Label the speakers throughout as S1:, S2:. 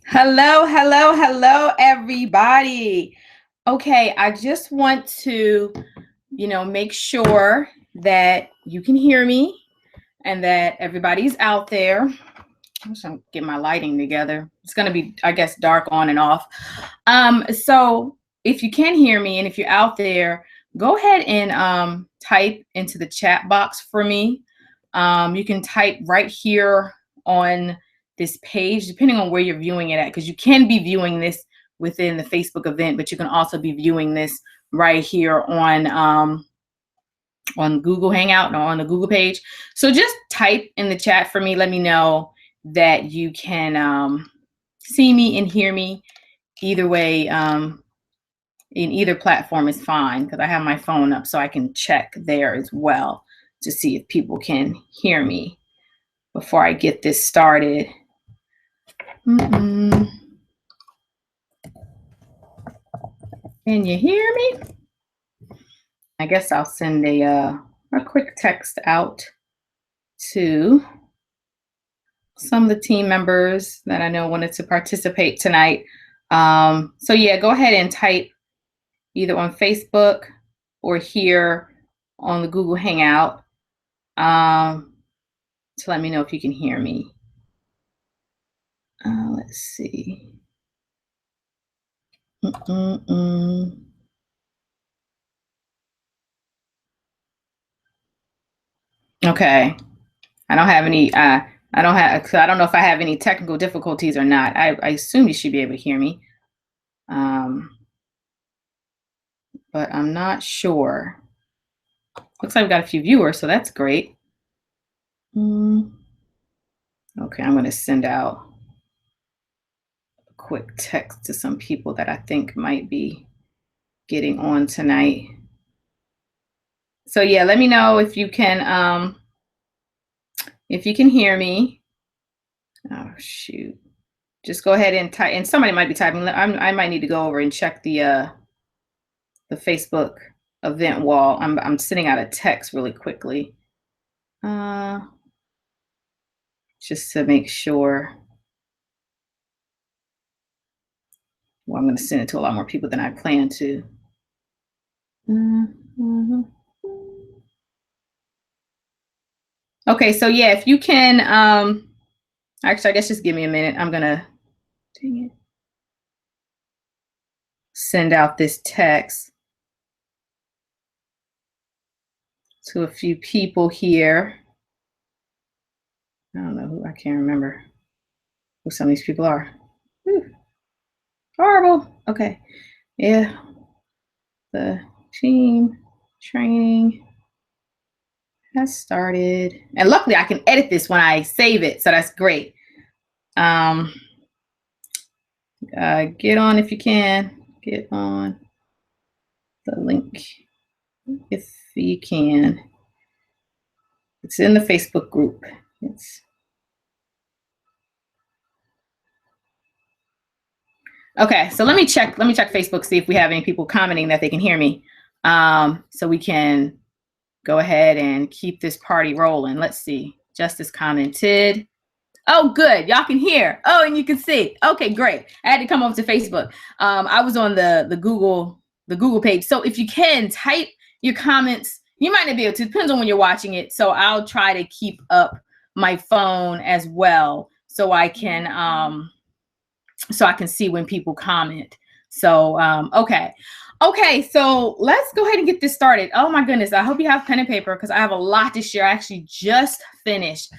S1: Hello, hello, hello, everybody. Okay, I just want to, make sure that you can hear me and that everybody's out there. I'm just gonna get my lighting together. It's gonna be, I guess, dark on and off. So if you can hear me and if you're out there, go ahead and type into the chat box for me. You can type right here on this page, depending on where you're viewing it at, because you can be viewing this within the Facebook event, but you can also be viewing this right here on Google Hangout or on the Google page. So just type in the chat for me. Let me know that you can see me and hear me. Either way, in either platform is fine because I have my phone up so I can check there as well to see if people can hear me before I get this started. Can you hear me? I guess I'll send a quick text out to some of the team members that I know wanted to participate tonight. So yeah, go ahead and type either on Facebook or here on the Google Hangout to let me know if you can hear me. Let's see. Okay. I don't have any, I don't know if I have any technical difficulties or not. I assume you should be able to hear me. But I'm not sure. Looks like we've got a few viewers, so that's great. Okay, I'm going to send out a quick text to some people that I think might be getting on tonight. So yeah, let me know if you can hear me. Oh shoot. Just go ahead and type, and somebody might be typing. I might need to go over and check the Facebook event wall. I'm sending out a text really quickly. Just to make sure. Well, I'm going to send it to a lot more people than I plan to. Okay, so yeah, if you can, actually, I guess just give me a minute. I'm going to send out this text to a few people here. I don't know who, I can't remember who some of these people are. Whew. Horrible. Okay. Yeah. The team training has started. And luckily I can edit this when I save it. So that's great. Get on if you can. Get on the link if you can. It's in the Facebook group. Okay, so let me check Facebook, see if we have any people commenting that they can hear me. So we can go ahead and keep this party rolling. Let's see. Justice commented. Oh, good. Y'all can hear. Oh, and you can see. Okay, great. I had to come over to Facebook. I was on the Google page. So if you can type your comments, you might not be able to. Depends on when you're watching it. So I'll try to keep up my phone as well, so I can see when people comment. So okay, so let's go ahead and get this started. Oh my goodness, I hope you have pen and paper because I have a lot to share. I actually just finished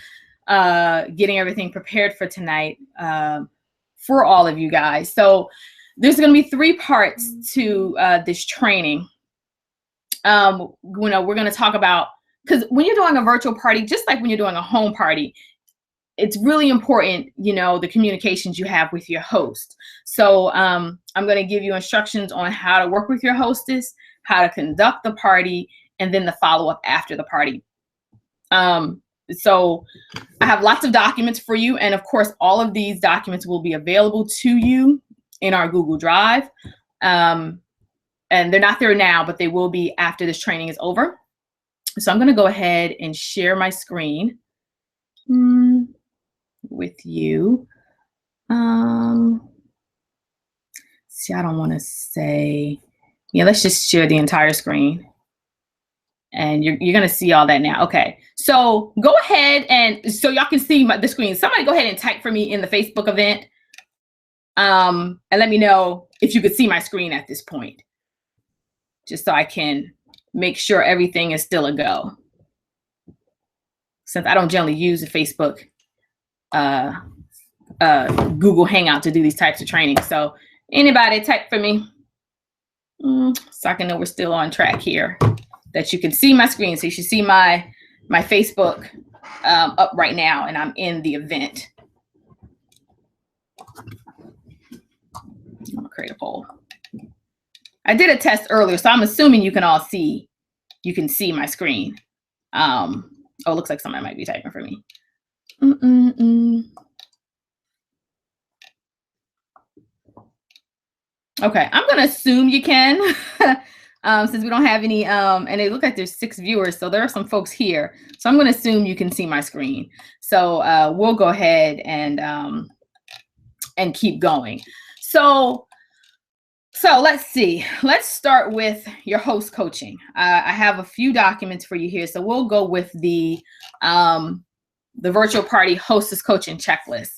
S1: getting everything prepared for tonight for all of you guys. So there's going to be 3 parts to this training. We're going to talk about, because when you're doing a virtual party, just like when you're doing a home party, it's really important, the communications you have with your host. So I'm going to give you instructions on how to work with your hostess, how to conduct the party, and then the follow-up after the party. So I have lots of documents for you. And of course, all of these documents will be available to you in our Google Drive. And they're not there now, but they will be after this training is over. So I'm going to go ahead and share my screen with you. See, I don't want to say, yeah, let's just share the entire screen. And you're going to see all that now. Okay. So go ahead and so y'all can see the screen. Somebody go ahead and type for me in the Facebook event. And let me know if you could see my screen at this point, just so I can make sure everything is still a go. Since I don't generally use the Facebook, Google Hangout to do these types of trainings. So anybody type for me, so I can know we're still on track here, that you can see my screen. So you should see my Facebook up right now, and I'm in the event. I'm gonna create a poll. I did a test earlier, so I'm assuming you can all see, you can see my screen. Oh, it looks like somebody might be typing for me. Okay, I'm gonna assume you can, since we don't have any, and it looks like there's 6 viewers, so there are some folks here. So I'm gonna assume you can see my screen. So we'll go ahead and keep going. So let's see. Let's start with your host coaching. I have a few documents for you here. So we'll go with the virtual party hostess coaching checklist.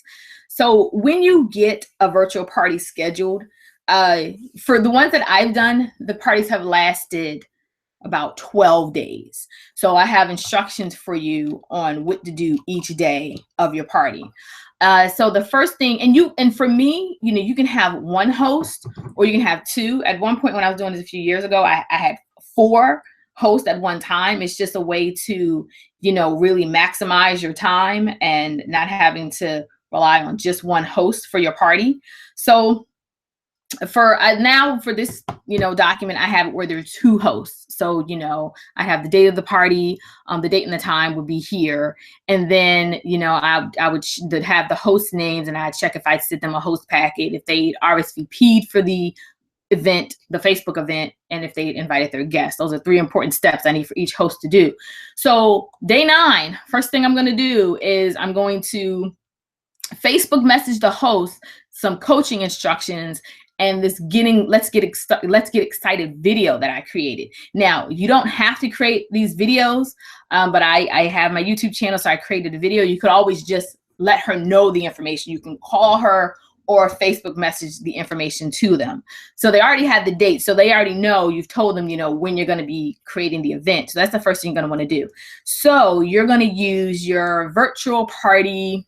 S1: So when you get a virtual party scheduled, for the ones that I've done, the parties have lasted about 12 days. So I have instructions for you on what to do each day of your party. So the first thing, and for me, you can have one host or you can have 2. At one point when I was doing this a few years ago, I had 4 hosts at one time. It's just a way to, really maximize your time and not having to rely on just one host for your party. So for this, document, I have it where there's 2 hosts. So, I have the date of the party, the date and the time would be here. And then, I would have the host names, and I'd check if I'd sent them a host packet, if they RSVP'd for the event, the Facebook event, and if they invited their guests. Those are 3 important steps I need for each host to do. So day 9, first thing I'm going to do is I'm going to Facebook message the host some coaching instructions and this let's get excited video that I created. Now, you don't have to create these videos, but I have my YouTube channel, so I created a video. You could always just let her know the information. You can call her or Facebook message the information to them. So they already have the date. So they already know, you've told them, when you're going to be creating the event. So that's the first thing you're going to want to do. So you're going to use your virtual party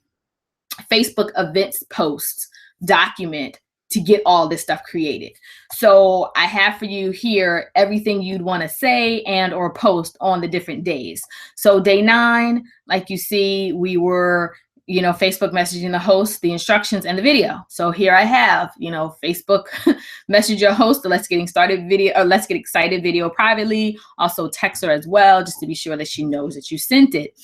S1: Facebook events post document to get all this stuff created. So I have for you here everything you'd want to say and or post on the different days. So day 9, like you see, we were, Facebook messaging the host, the instructions, and the video. So here I have, Facebook message your host, the let's get excited video privately. Also text her as well, just to be sure that she knows that you sent it.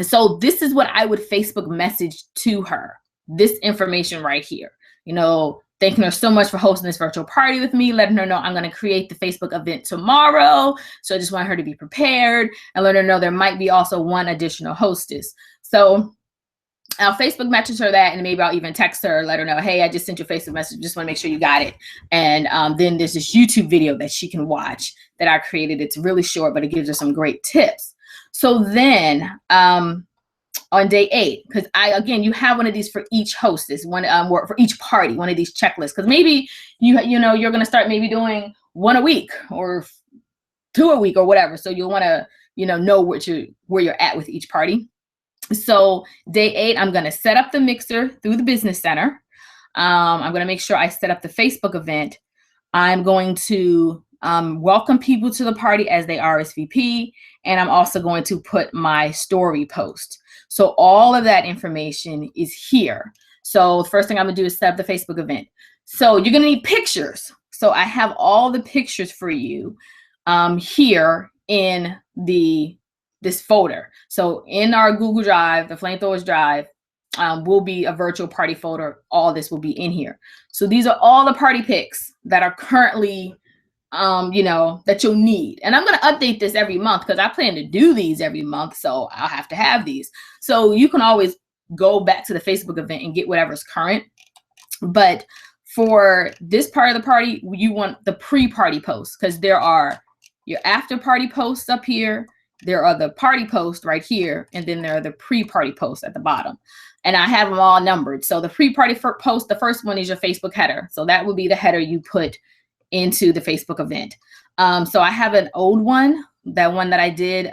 S1: So this is what I would Facebook message to her. This information right here, thanking her so much for hosting this virtual party with me, letting her know I'm going to create the Facebook event tomorrow. So I just want her to be prepared, and let her know there might be also one additional hostess. So I'll Facebook message her that, and maybe I'll even text her, let her know, hey, I just sent you a Facebook message. Just want to make sure you got it. And then there's this YouTube video that she can watch that I created. It's really short, but it gives her some great tips. So then, on day 8, because you have one of these for each hostess, one for each party, one of these checklists, because maybe you're going to start maybe doing 1 a week or 2 a week or whatever. So you'll want to know where you're at with each party. So day 8, I'm going to set up the mixer through the business center. I'm going to make sure I set up the Facebook event. I'm going to welcome people to the party as they RSVP, and I'm also going to put my story post. So all of that information is here. So the first thing I'm gonna do is set up the Facebook event. So you're gonna need pictures. So I have all the pictures for you here in this folder. So in our Google Drive, the Flamethrowers Drive, will be a virtual party folder. All this will be in here. So these are all the party pics that are currently that you'll need. And I'm going to update this every month because I plan to do these every month. So I'll have to have these. So you can always go back to the Facebook event and get whatever's current. But for this part of the party, you want the pre-party posts, because there are your after party posts up here, there are the party posts right here, and then there are the pre-party posts at the bottom. And I have them all numbered. So the pre-party post, the first one is your Facebook header. So that would be the header you put into the Facebook event. So I have an old one, that one that I did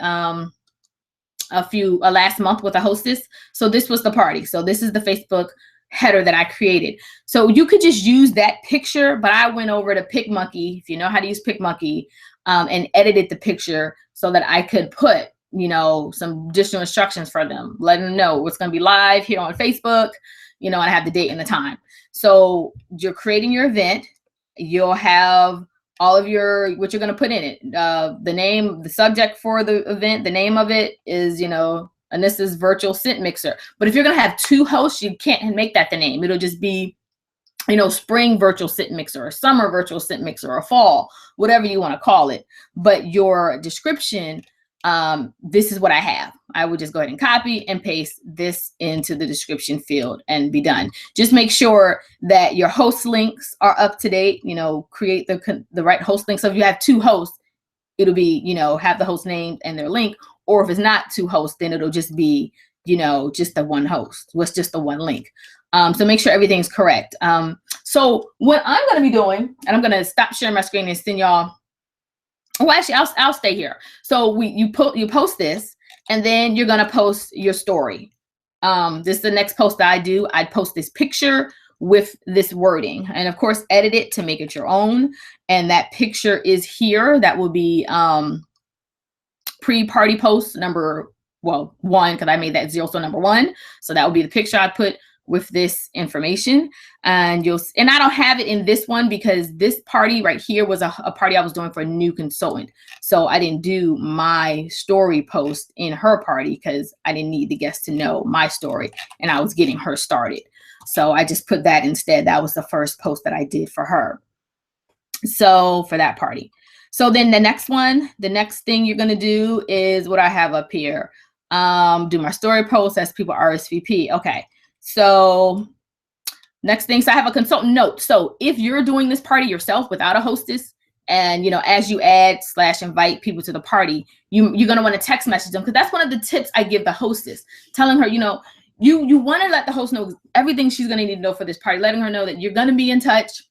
S1: last month with a hostess. So this was the party. So this is the Facebook header that I created. So you could just use that picture, but I went over to PicMonkey, if you know how to use PicMonkey, and edited the picture so that I could put, you know, some additional instructions for them, letting them know what's going to be live here on Facebook, you know, and I have the date and the time. So you're creating your event. You'll have all of what you're going to put in it. The name, the subject for the event, the name of it is, you know, and this is Virtual Scent Mixer. But if you're going to have 2 hosts, you can't make that the name. It'll just be, you know, spring virtual scent mixer, or summer virtual scent mixer, or fall, whatever you want to call it. But your description, this is what I have. I would just go ahead and copy and paste this into the description field and be done. Just make sure that your host links are up to date. You know, create the right host link. So if you have 2 hosts, it'll be, you know, have the host name and their link. Or if it's not 2 hosts, then it'll just be, you know, just the 1 host. What's just the 1 link. So make sure everything's correct. So what I'm going to be doing, and I'm going to stop sharing my screen and send y'all. Oh, actually, I'll stay here. So you post this, and then you're going to post your story. This is the next post that I do. I'd post this picture with this wording, and of course, edit it to make it your own. And that picture is here. That will be pre-party post number 1, because I made that 0, so number 1. So that will be the picture I put with this information. And I don't have it in this one because this party right here was a party I was doing for a new consultant. So I didn't do my story post in her party because I didn't need the guests to know my story, and I was getting her started. So I just put that instead. That was the first post that I did for her. So for that party. So then the next thing you're going to do is what I have up here. Do my story post as people RSVP. Okay. So next thing, so I have a consultant note. So if you're doing this party yourself without a hostess, and, you know, as you add/invite people to the party, you're going to want to text message them, because that's one of the tips I give the hostess, telling her, you know, you want to let the host know everything she's going to need to know for this party, letting her know that you're going to be in touch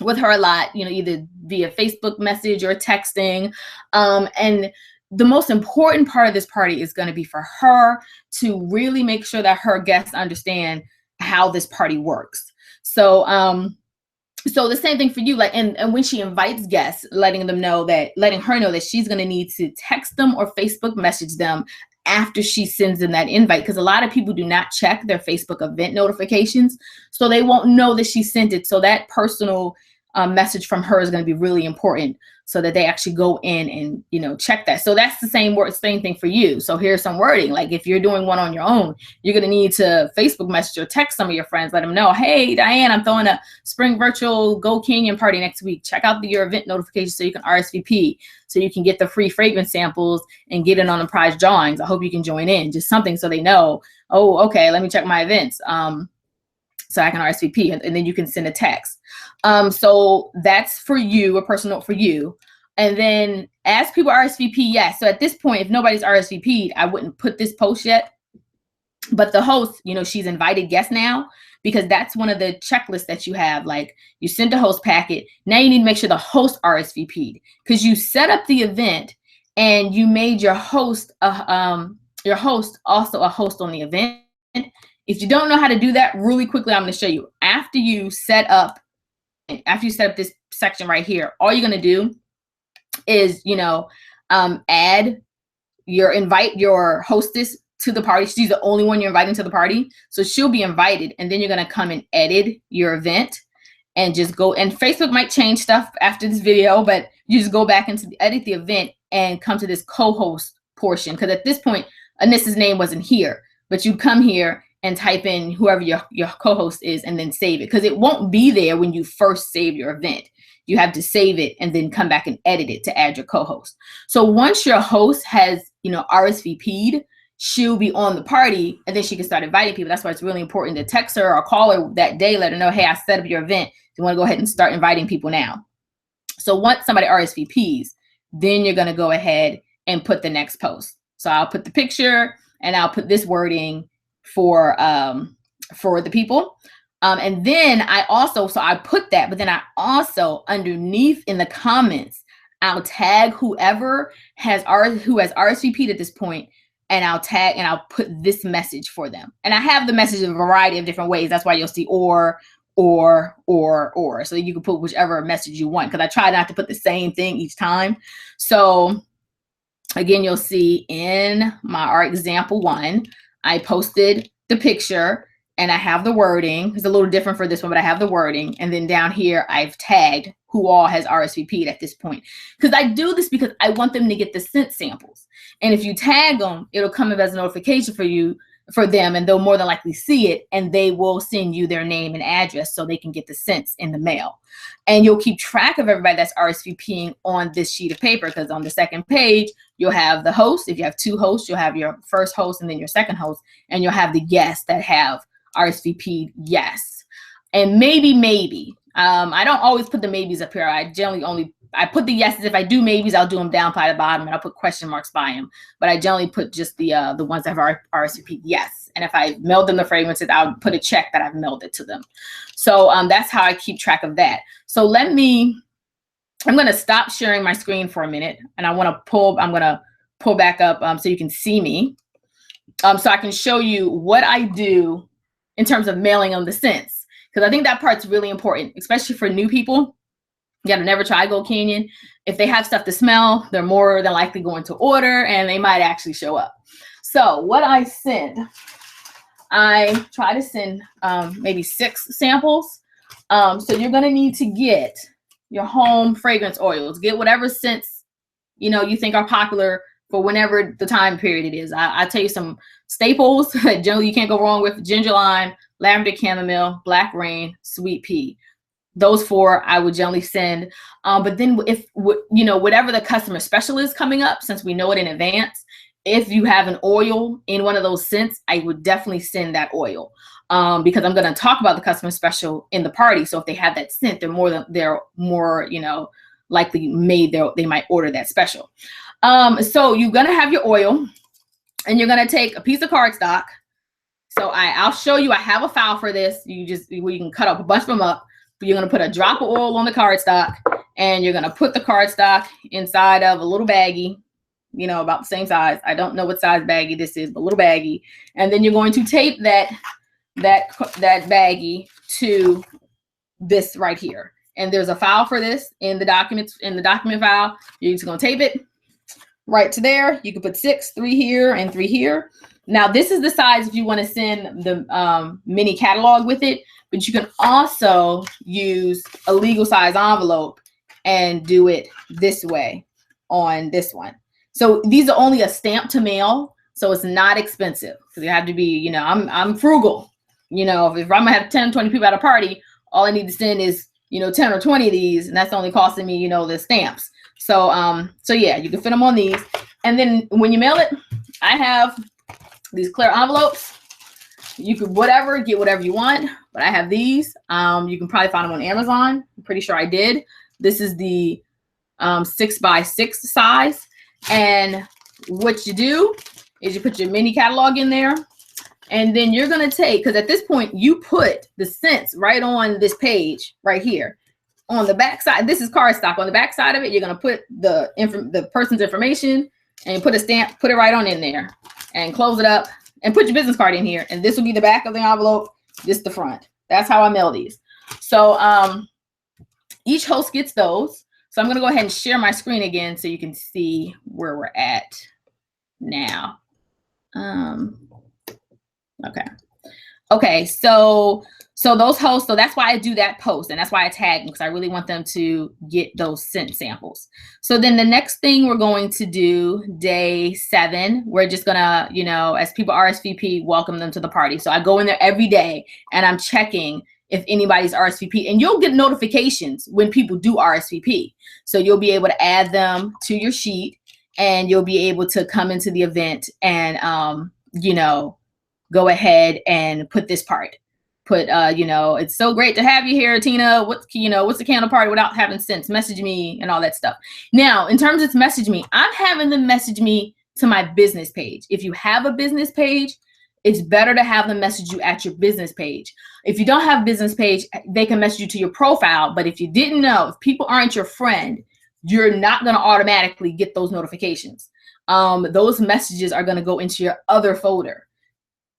S1: with her a lot, you know, either via Facebook message or texting. And the most important part of this party is going to be for her to really make sure that her guests understand how this party works. So, so the same thing for you, like, and when she invites guests, letting her know that she's going to need to text them or Facebook message them after she sends them that invite, because a lot of people do not check their Facebook event notifications, so they won't know that she sent it. So that personal message from her is going to be really important, so that they actually go in and, you know, check that. So that's the same thing for you. So here's some wording. Like if you're doing one on your own, you're going to need to Facebook message or text some of your friends, let them know, hey, Diane, I'm throwing a spring virtual Go Canyon party next week. Check out your event notifications so you can RSVP, so you can get the free fragrance samples and get in on the prize drawings. I hope you can join in. Just something so they know, oh, okay, let me check my events. So I can RSVP, and then you can send a text. So that's for you, a personal note for you. And then as people RSVP, yes. So at this point, if nobody's RSVP'd, I wouldn't put this post yet. But the host, you know, she's invited guests now, because that's one of the checklists that you have. Like, you sent a host packet. Now you need to make sure the host RSVP'd, because you set up the event and you made your host also a host on the event. If you don't know how to do that, really quickly, I'm going to show you. After you set up this section right here, all you're going to do is, you know, invite your hostess to the party. She's the only one you're inviting to the party, so she'll be invited. And then you're going to come and edit your event, and just go. And Facebook might change stuff after this video, but you just go back into edit the event and come to this co-host portion, because at this point, Anissa's name wasn't here, but you come here and type in whoever your co-host is, and then save it, because it won't be there when you first save your event. You have to save it and then come back and edit it to add your co-host. So once your host has, you know, RSVP'd, she'll be on the party, and then she can start inviting people. That's why it's really important to text her or call her that day, let her know, hey, I set up your event. You want to go ahead and start inviting people now. So once somebody RSVPs, then you're going to go ahead and put the next post. So I'll put the picture and I'll put this wording for the people. And then I put that, but then I also underneath in the comments, I'll tag whoever has RSVP'd at this point, and I'll put this message for them. And I have the message in a variety of different ways. That's why you'll see or. So you can put whichever message you want, because I try not to put the same thing each time. So again, you'll see in our example 1, I posted the picture and I have the wording. It's a little different for this one, but I have the wording. And then down here, I've tagged who all has RSVP'd at this point. Because I do this because I want them to get the scent samples. And if you tag them, it'll come up as a notification for them, and they'll more than likely see it, and they will send you their name and address so they can get the scents in the mail. And you'll keep track of everybody that's RSVPing on this sheet of paper, because on the second page, you'll have the host. If you have 2 hosts, you'll have your first host and then your second host, and you'll have the guests that have RSVP'd yes. And maybe. I don't always put the maybes up here. I generally I put the yeses. If I do maybes, I'll do them down by the bottom, and I'll put question marks by them. But I generally put just the ones that have RSVP'd yes. And if I mailed them the fragrances, I'll put a check that I've mailed it to them. So that's how I keep track of that. So I'm going to stop sharing my screen for a minute, and I'm going to pull back up so you can see me. So I can show you what I do in terms of mailing them the scents, because I think that part's really important, especially for new people. You got to never try Gold Canyon. If they have stuff to smell, they're more than likely going to order, and they might actually show up. So what I try to send maybe 6 samples. So you're going to need to get your home fragrance oils. Get whatever scents you think are popular for whenever the time period it is. I tell you some staples that generally you can't go wrong with: ginger lime, lavender chamomile, black rain, sweet pea. Those 4 I would generally send. But then if, whatever the customer special is coming up, since we know it in advance, if you have an oil in one of those scents, I would definitely send that oil because I'm going to talk about the customer special in the party. So if they have that scent, they're more likely they might order that special. So you're going to have your oil, and you're going to take a piece of cardstock. So I'll show you, I have a file for this. You can cut up a bunch of them up. You're going to put a drop of oil on the cardstock, and you're going to put the cardstock inside of a little baggie, about the same size. I don't know what size baggie this is, but a little baggie. And then you're going to tape that baggie to this right here. And there's a file for this in the document file. You're just going to tape it right to there. You can put 6, 3 here and 3 here. Now this is the size if you want to send the mini catalog with it, but you can also use a legal size envelope and do it this way on this one. So these are only a stamp to mail, so it's not expensive, because you have to be, I'm frugal. If I'm gonna have 10 or 20 people at a party, all I need to send is 10 or 20 of these, and that's only costing me the stamps. So yeah, you can fit them on these. And then when you mail it, I have these clear envelopes. You could get whatever you want, but I have these. You can probably find them on Amazon. I'm pretty sure I did. This is the 6x6 size. And what you do is you put your mini catalog in there, and then you're going to take, because at this point you put the scents right on this page right here. On the back side, this is cardstock. On the back side of it, you're going to put the person's information and put a stamp, put it right on in there, and close it up and put your business card in here. And this will be the back of the envelope, this the front. That's how I mail these. So each host gets those. So I'm going to go ahead and share my screen again so you can see where we're at now. Okay. So those hosts, so that's why I do that post, and that's why I tag them, because I really want them to get those scent samples. So then the next thing we're going to do, day 7, we're just gonna, as people RSVP, welcome them to the party. So I go in there every day and I'm checking if anybody's RSVP, and you'll get notifications when people do RSVP. So you'll be able to add them to your sheet, and you'll be able to come into the event and, you know, go ahead and put this part. Put, you know, it's so great to have you here, Tina. What's the candle party without having sense? Message me and all that stuff. Now, in terms of message me, I'm having them message me to my business page. If you have a business page, it's better to have them message you at your business page. If you don't have a business page, they can message you to your profile. But if you didn't know, if people aren't your friend, you're not going to automatically get those notifications. Those messages are going to go into your other folder.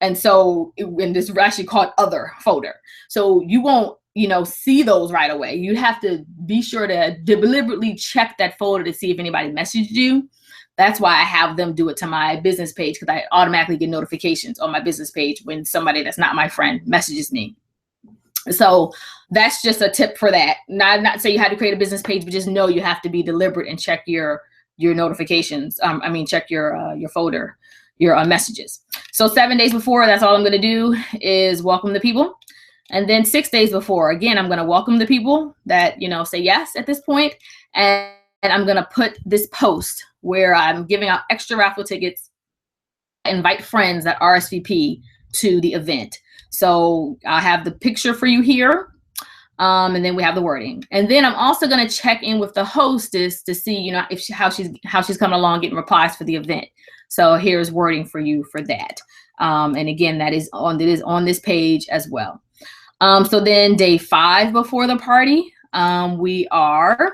S1: And so, and this is actually called other folder. So you won't, you know, see those right away. You have to be sure to deliberately check that folder to see if anybody messaged you. That's why I have them do it to my business page, because I automatically get notifications on my business page when somebody that's not my friend messages me. So that's just a tip for that. Not say you have to create a business page, but just know you have to be deliberate and check your notifications. Check your folder, your messages. So 7 days before, that's all I'm going to do is welcome the people. And then 6 days before, again, I'm going to welcome the people that, you know, say yes at this point. And I'm going to put this post where I'm giving out extra raffle tickets, invite friends that RSVP to the event. So I have the picture for you here. And then we have the wording. And then I'm also going to check in with the hostess to see, you know, how she's coming along, getting replies for the event. So here's wording for you for that. And again, that is on this page as well. So then day 5 before the party, we are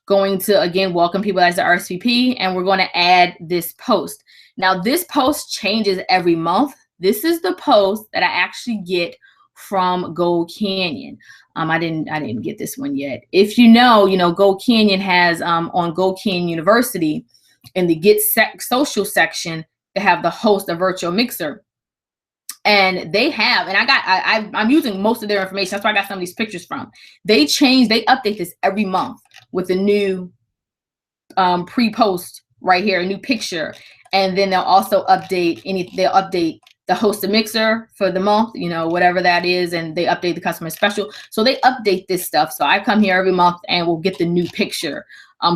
S1: going to, again, welcome people as the RSVP, and we're going to add this post. Now, this post changes every month. This is the post that I actually get from Gold Canyon. I didn't get this one yet. If you know, Gold Canyon has on Gold Canyon University in the Get Social section, they have the host a virtual mixer. And they have, and I'm using most of their information. That's where I got some of these pictures from. They update this every month with a new pre-post right here, a new picture. And then they'll also update the host a mixer for the month, you know, whatever that is, and they update the customer special. So they update this stuff. So I come here every month and we'll get the new picture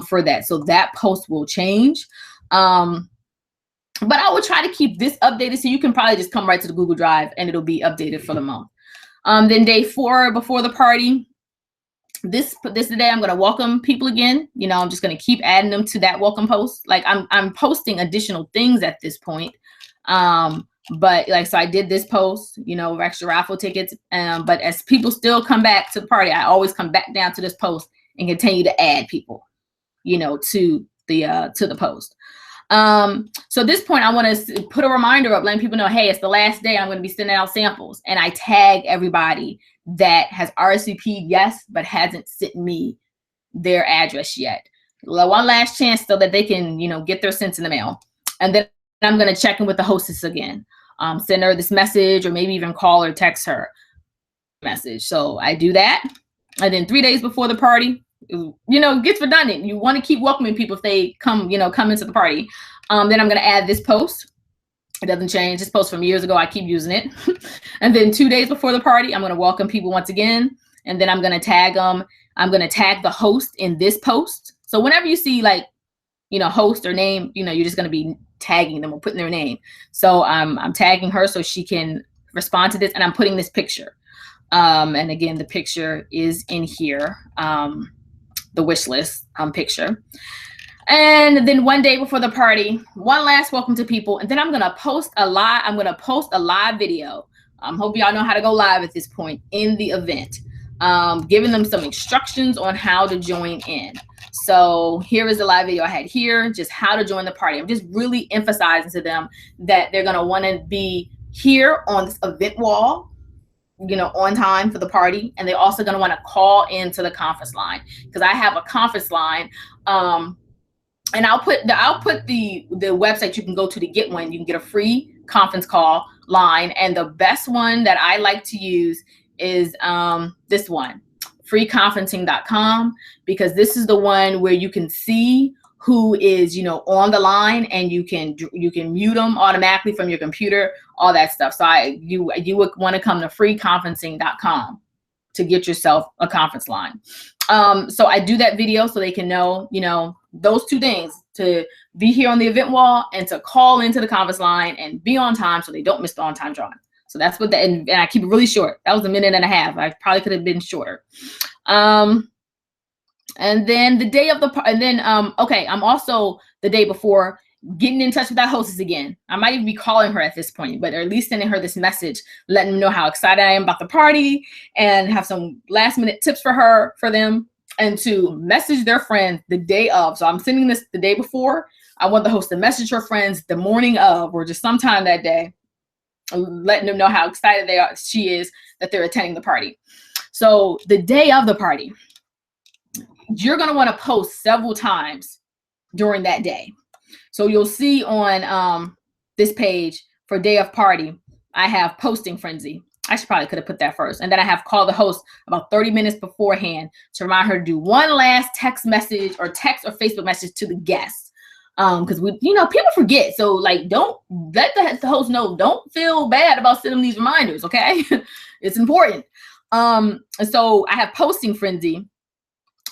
S1: for that. So that post will change. But I will try to keep this updated, so you can probably just come right to the Google Drive and it'll be updated for the month. Then day 4 before the party, this is the day I'm going to welcome people again. You know, I'm just going to keep adding them to that welcome post. Like I'm posting additional things at this point. But like, so I did this post, you know, extra raffle tickets. But as people still come back to the party, I always come back down to this post and continue to add people, you know, to the post. So at this point, I want to put a reminder up, letting people know, hey, it's the last day. I'm going to be sending out samples, and I tag everybody that has RSVP'd yes, but hasn't sent me their address yet. One last chance so that they can, you know, get their cents in the mail. And then I'm going to check in with the hostess again, send her this message, or maybe even call or text her message. So I do that. And then 3 days before the party, you know, it gets redundant. You want to keep welcoming people if they come into the party. Then I'm going to add this post. It doesn't change. This post from years ago, I keep using it. And then 2 days before the party, I'm going to welcome people once again. And then I'm going to tag them. I'm going to tag the host in this post. So whenever you see, like, you know, host or name, you know, you're just going to be tagging them or putting their name. So I'm tagging her so she can respond to this. And I'm putting this picture. And again, the picture is in here. The wish list picture. And then 1 day before the party, one last welcome to people. And then I'm going to post a live video. Hope y'all know how to go live at this point in the event, giving them some instructions on how to join in. So here is the live video I had here, just how to join the party. I'm just really emphasizing to them that they're going to want to be here on this event wall, you know, on time for the party. And they're also going to want to call into the conference line, because I have a conference line. And I'll put the website you can go to get one. You can get a free conference call line. And the best one that I like to use is this one, freeconferencing.com, because this is the one where you can see who is, you know, on the line, and you can mute them automatically from your computer, all that stuff. So you would want to come to freeconferencing.com to get yourself a conference line. So I do that video so they can know, you know, those two things, to be here on the event wall and to call into the conference line and be on time so they don't miss the on-time drawing. So that's what and I keep it really short. That was a minute and a half. I probably could have been shorter. And then the day of the, okay, I'm also the day before getting in touch with that hostess again. I might even be calling her at this point, but or at least sending her this message, letting them know how excited I am about the party and have some last minute tips for them, and to message their friends the day of. So I'm sending this the day before. I want the host to message her friends the morning of, or just sometime that day, letting them know how excited she is that they're attending the party. So the day of the party, you're going to want to post several times during that day. So you'll see on this page for day of party, I have posting frenzy. I probably could have put that first. And then I have call the host about 30 minutes beforehand to remind her to do one last text message or text or Facebook message to the guests. Because people forget. So like, don't let the host know, don't feel bad about sending these reminders. Okay. It's important. And so I have posting frenzy,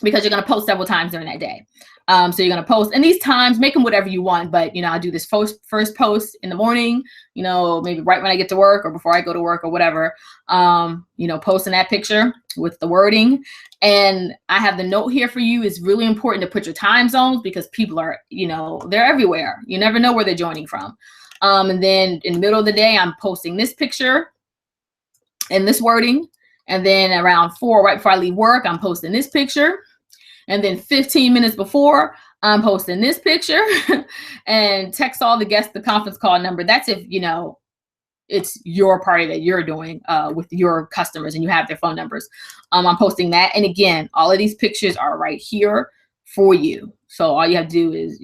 S1: because you're going to post several times during that day. So you're going to post, and these times, make them whatever you want. But, I'll do this first post in the morning, maybe right when I get to work or before I go to work or whatever, posting that picture with the wording. And I have the note here for you. It's really important to put your time zones, because people are, they're everywhere. You never know where they're joining from. And then in the middle of the day, I'm posting this picture and this wording. And then around 4, right before I leave work, I'm posting this picture. And then 15 minutes before, I'm posting this picture and text all the guests the conference call number. That's if, it's your party that you're doing with your customers and you have their phone numbers. I'm posting that. And again, all of these pictures are right here for you. So all you have to do is,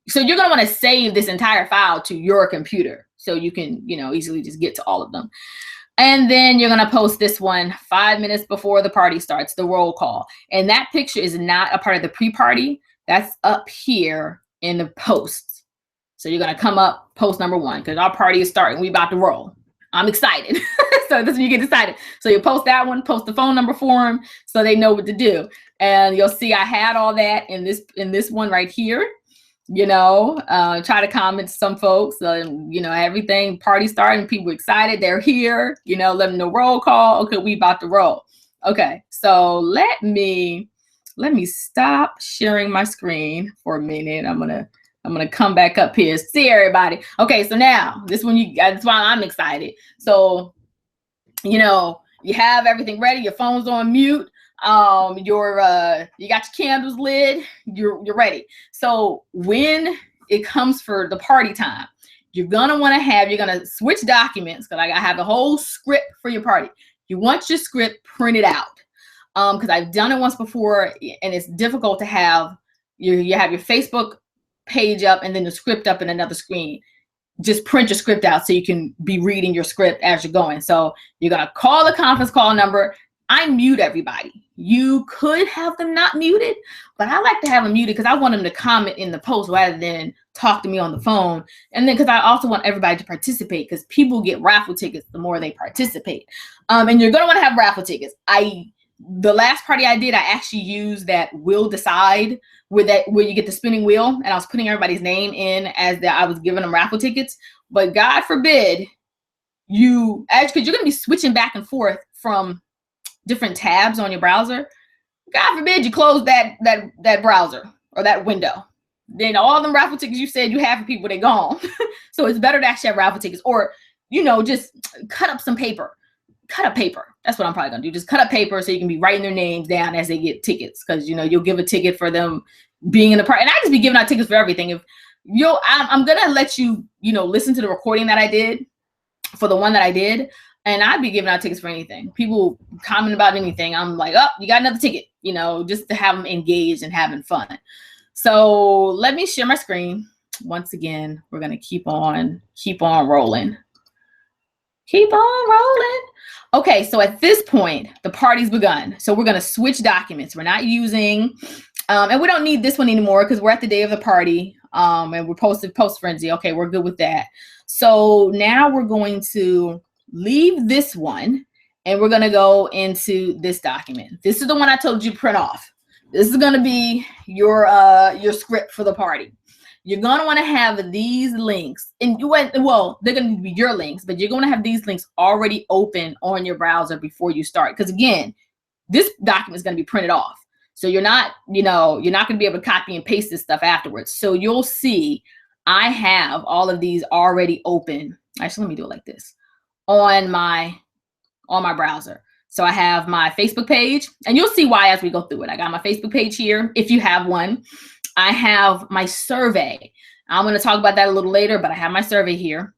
S1: so you're going to want to save this entire file to your computer so you can, easily just get to all of them. And then you're going to post this one 5 minutes before the party starts, the roll call. And that picture is not a part of the pre-party. That's up here in the posts. So you're going to come up, post number 1, because our party is starting. We about to roll. I'm excited. So this is when you get excited. So you post that one, post the phone number for them so they know what to do. And you'll see I had all that in this one right here. Try to comment to some folks, everything, party starting, people excited, they're here, let them know roll call. Okay, we about to roll. Okay, so let me stop sharing my screen for a minute. I'm gonna come back up here, see everybody. Okay, so now this one, that's why I'm excited. So, you have everything ready, your phone's on mute. You got your candles lit, you're ready. So when it comes for the party time, you're going to switch documents, because I have a whole script for your party. You want your script printed out. Because I've done it once before and it's difficult to have you have your Facebook page up and then the script up in another screen. Just print your script out so you can be reading your script as you're going. So you're going to call the conference call number. I mute everybody. You could have them not muted, but I like to have them muted because I want them to comment in the post rather than talk to me on the phone. And then because I also want everybody to participate, because people get raffle tickets the more they participate. And you're going to want to have raffle tickets. The last party I did, I actually used that Will Decide where you get the spinning wheel, and I was putting everybody's name in as I was giving them raffle tickets. But God forbid because you're going to be switching back and forth from different tabs on your browser. God forbid you close that browser or that window. Then all them raffle tickets you said you have for people, they're gone. So it's better to actually have raffle tickets, or just cut up some paper. Cut up paper. That's what I'm probably gonna do. Just cut up paper so you can be writing their names down as they get tickets, because you'll give a ticket for them being in the party. And I just be giving out tickets for everything. If I'm gonna let you listen to the recording that I did for the one that I did. And I'd be giving out tickets for anything. People comment about anything. I'm like, oh, you got another ticket, just to have them engaged and having fun. So let me share my screen. Once again, we're going to keep on rolling. Keep on rolling. Okay, so at this point, the party's begun. So we're going to switch documents. We're not using, and we don't need this one anymore because we're at the day of the party. And we're post frenzy. Okay, we're good with that. So now we're going to leave this one and we're going to go into this document. This is the one I told you to print off. This is going to be your script for the party. You're going to want to have these links, and well, they're going to be your links, but you're going to have these links already open on your browser before you start. Because again, this document is going to be printed off. So you're not going to be able to copy and paste this stuff afterwards. So you'll see I have all of these already open. Actually, let me do it like this on my browser. So I have my Facebook page, and you'll see why as we go through it. I got my Facebook page here, if you have one. I have my survey. I'm going to talk about that a little later, but I have my survey here.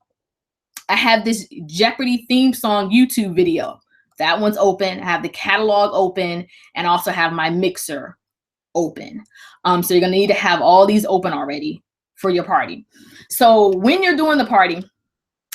S1: I have this Jeopardy theme song YouTube video. That one's open. I have the catalog open, and also have my mixer open. So you're going to need to have all these open already for your party. So when you're doing the party,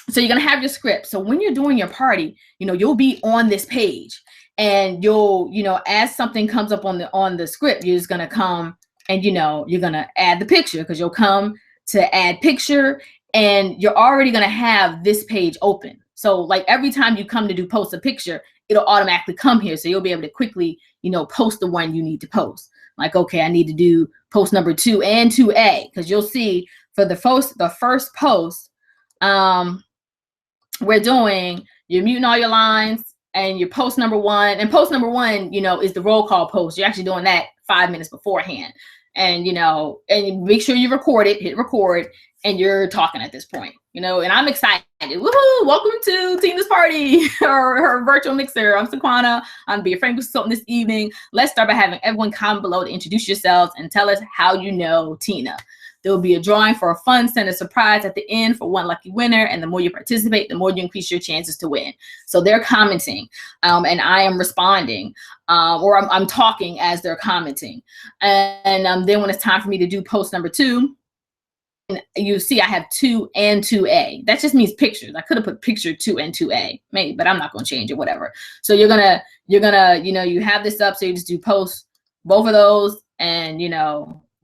S1: so you're going to have your script. So when you're doing your party, you'll be on this page, and you'll, as something comes up on the script, you're just going to come and, you're going to add the picture, because you'll come to add picture, and you're already going to have this page open. So like every time you come to post a picture, it'll automatically come here. So you'll be able to quickly, post the one you need to post. Like, okay, I need to do post number 2 and 2A, because you'll see for the first post, we're doing, you're muting all your lines, and your post number 1, and post number 1, is the roll call post. You're actually doing that 5 minutes beforehand. And, and make sure you record it, hit record, and you're talking at this point, and I'm excited. Woohoo! Welcome to Tina's party, or her virtual mixer. I'm Saquana. I'm being frank consultant this evening. Let's start by having everyone comment below to introduce yourselves and tell us how you know Tina. There will be a drawing for a fun Santa surprise at the end for one lucky winner. And the more you participate, the more you increase your chances to win. So they're commenting, and I am responding, or I'm talking as they're commenting. And then when it's time for me to do post number 2, and you see I have 2 and 2A. That just means pictures. I could have put picture 2 and 2A, maybe, but I'm not going to change it, whatever. So you're gonna, you have this up, so you just do post both of those, and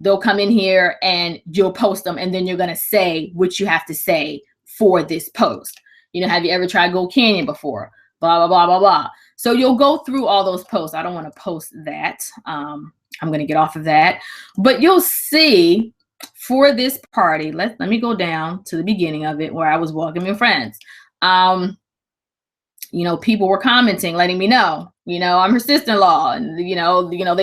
S1: they'll come in here and you'll post them, and then you're gonna say what you have to say for this post. Have you ever tried Gold Canyon before? Blah, blah, blah, blah, blah. So you'll go through all those posts. I don't want to post that. I'm gonna get off of that. But you'll see for this party, let me go down to the beginning of it where I was welcoming friends. People were commenting, letting me know, I'm her sister-in-law, and they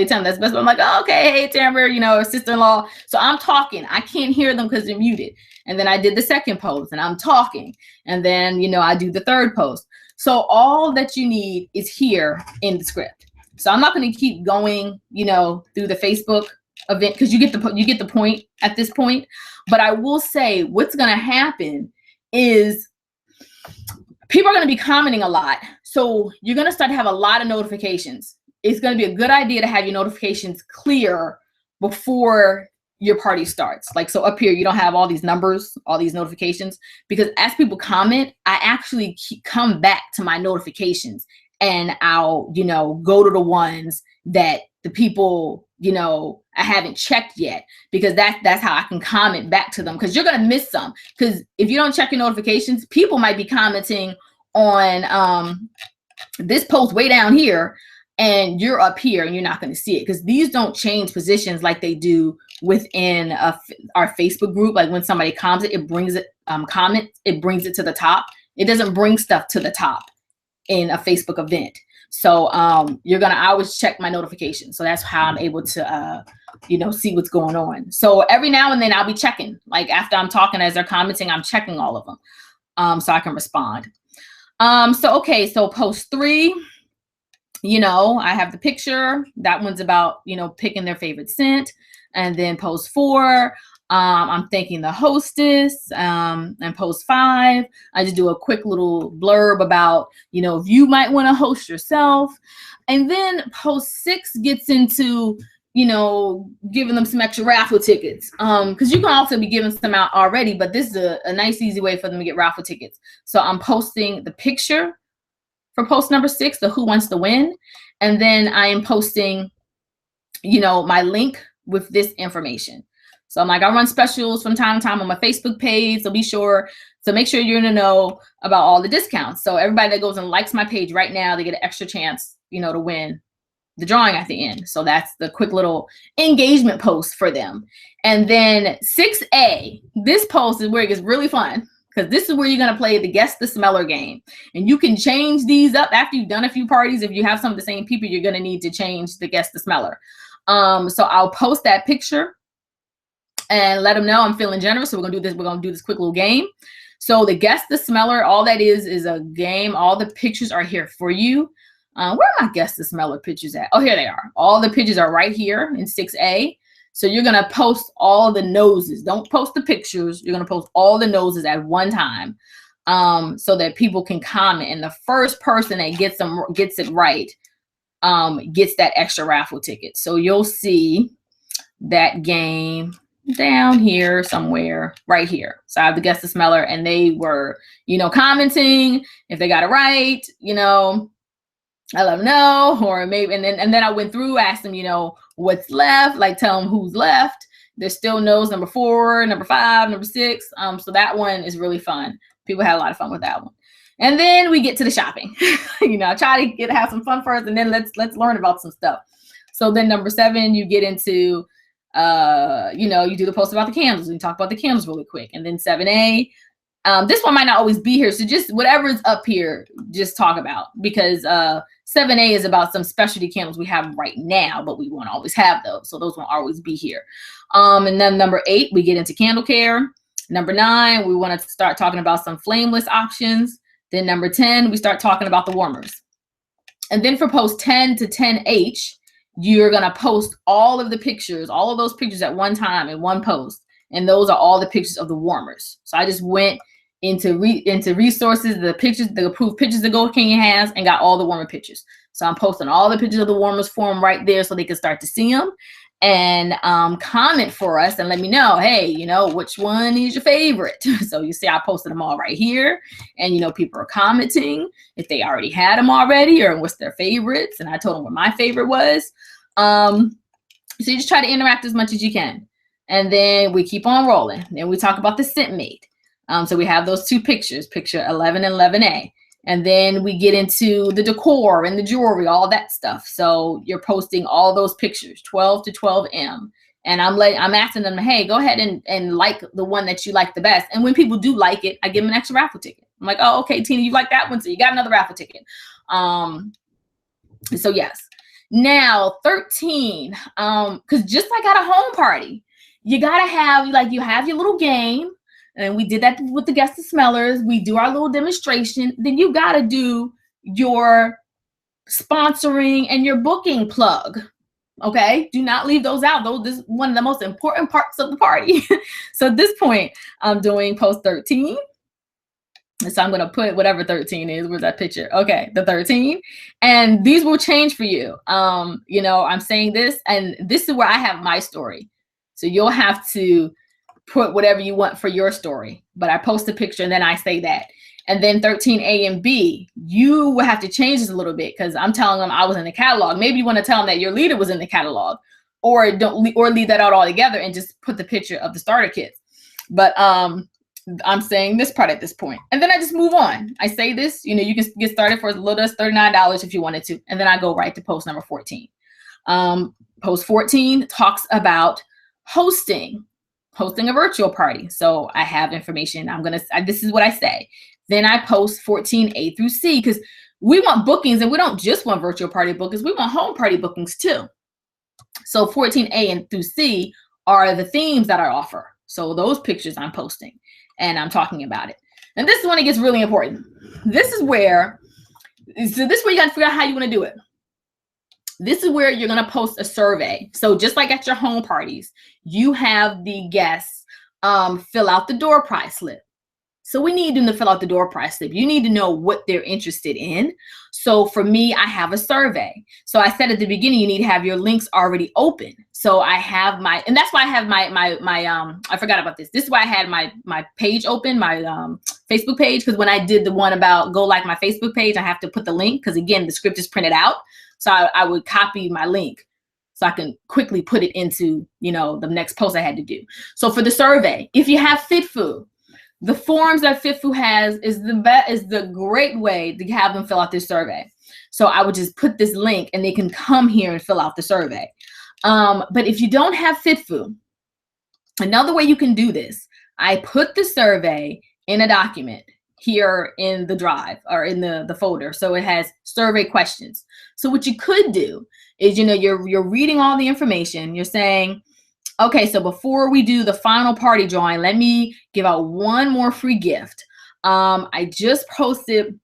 S1: tell me that's best. I'm like, oh, okay, hey Tamara, her sister-in-law. So I'm talking, I can't hear them because they're muted. And then I did the second post, and I'm talking, and then I do the third post. So all that you need is here in the script. So I'm not going to keep going, through the Facebook event, because you get the point at this point. But I will say what's going to happen is people are going to be commenting a lot. So you're going to start to have a lot of notifications. It's going to be a good idea to have your notifications clear before your party starts. Like, so up here, you don't have all these numbers, all these notifications, because as people comment, I actually come back to my notifications, and I'll, go to the ones that the people, I haven't checked yet, because that's how I can comment back to them, because you're going to miss some. Because if you don't check your notifications, people might be commenting on this post way down here, and you're up here and you're not going to see it, because these don't change positions like they do within our Facebook group. Like when somebody comments, it brings it it brings it to the top. It doesn't bring stuff to the top in a Facebook event. So I always check my notifications. So that's how I'm able to see what's going on. So every now and then I'll be checking, like after I'm talking, as they're commenting, I'm checking all of them so I can respond. So post 3, I have the picture. That one's about, picking their favorite scent. And then post 4, I'm thanking the hostess. And post 5, I just do a quick little blurb about, if you might want to host yourself. And then post 6 gets into, giving them some extra raffle tickets. Because you can also be giving some out already, but this is a nice, easy way for them to get raffle tickets. So I'm posting the picture for post number 6, the Who Wants to Win. And then I am posting, my link with this information. So I'm like, I run specials from time to time on my Facebook page. So make sure you're in the know about all the discounts. So everybody that goes and likes my page right now, they get an extra chance, to win the drawing at the end. So that's the quick little engagement post for them. And then 6A, this post is where it gets really fun, because this is where you're going to play the Guess the Smeller game. And you can change these up after you've done a few parties. If you have some of the same people, you're going to need to change the Guess the Smeller. So I'll post that picture and let them know I'm feeling generous. So we're going to do this. We're going to do this quick little game. So the Guess the Smeller, all that is a game. All the pictures are here for you. Where are my Guess the Smeller pictures at? Oh, here they are. All the pictures are right here in 6A. So you're going to post all the noses. Don't post the pictures. You're going to post all the noses at one time, so that people can comment. And the first person that gets it right gets that extra raffle ticket. So you'll see that game down here somewhere, right here. So I have the Guess the Smeller, and they were, commenting if they got it right, I let them know, or maybe, and then I went through, asked them, what's left, like tell them who's left. There's still nose number 4, number 5, number 6. So that one is really fun. People had a lot of fun with that one. And then we get to the shopping. Try to have some fun first, and then let's learn about some stuff. So then number 7, you get into, you do the post about the candles. We talk about the candles really quick. And then 7A, this one might not always be here. So just whatever's up here, just talk about, because 7A is about some specialty candles we have right now, but we won't always have those. So those won't always be here. And then number 8, we get into candle care. Number 9, we want to start talking about some flameless options. Then number 10, we start talking about the warmers. And then for post 10 to 10H, you're going to post all of the pictures, all of those pictures at one time in one post. And those are all the pictures of the warmers. So I just went into resources, the pictures, the approved pictures the Gold Canyon has, and got all the warmer pictures. So I'm posting all the pictures of the warmers for them right there, so they can start to see them and comment for us and let me know, hey, which one is your favorite? So you see, I posted them all right here, and people are commenting if they already had them already or what's their favorites, and I told them what my favorite was. So you just try to interact as much as you can, and then we keep on rolling. Then we talk about the Scentmate. So we have those 2 pictures, picture 11 and 11A. And then we get into the decor and the jewelry, all that stuff. So you're posting all those pictures, 12 to 12M. And I'm asking them, hey, go ahead and like the one that you like the best. And when people do like it, I give them an extra raffle ticket. I'm like, oh, okay, Tina, you like that one, so you got another raffle ticket. So yes. Now 13, because just like at a home party, you gotta have, you have your little game. And we did that with the Guess the Smellers. We do our little demonstration. Then you got to do your sponsoring and your booking plug. Okay? Do not leave those out. This is one of the most important parts of the party. So at this point, I'm doing post 13. So I'm going to put whatever 13 is. Where's that picture? Okay, the 13. And these will change for you. I'm saying this, and this is where I have my story. So you'll have to put whatever you want for your story, but I post a picture and then I say that. And then 13A and B, you will have to change this a little bit, because I'm telling them I was in the catalog. Maybe you want to tell them that your leader was in the catalog, or leave that out altogether and just put the picture of the starter kits. But I'm saying this part at this point, and then I just move on. I say this, you can get started for as little as $39 if you wanted to, and then I go right to post number 14. Post 14 talks about hosting a virtual party. So I have information. This is what I say. Then I post 14A through C, because we want bookings, and we don't just want virtual party bookings. We want home party bookings too. So 14A and through C are the themes that I offer. So those pictures I'm posting, and I'm talking about it. And this is when it gets really important. This is where you got to figure out how you want to do it. This is where you're going to post a survey. So just like at your home parties, you have the guests fill out the door prize slip. So we need them to fill out the door prize slip. You need to know what they're interested in. So for me, I have a survey. So I said at the beginning, you need to have your links already open. So I have and that's why I have I forgot about this. This is why I had my page open, my Facebook page, because when I did the one about go like my Facebook page, I have to put the link, because again, the script is printed out. So I would copy my link so I can quickly put it into, the next post I had to do. So for the survey, if you have fit food, the forms that FitFu has is the great way to have them fill out this survey. So I would just put this link and they can come here and fill out the survey. But if you don't have FitFu, another way you can do this, I put the survey in a document here in the drive or in the folder. So it has survey questions. So what you could do is, you're reading all the information. You're saying, okay, so before we do the final party drawing, let me give out one more free gift. I just posted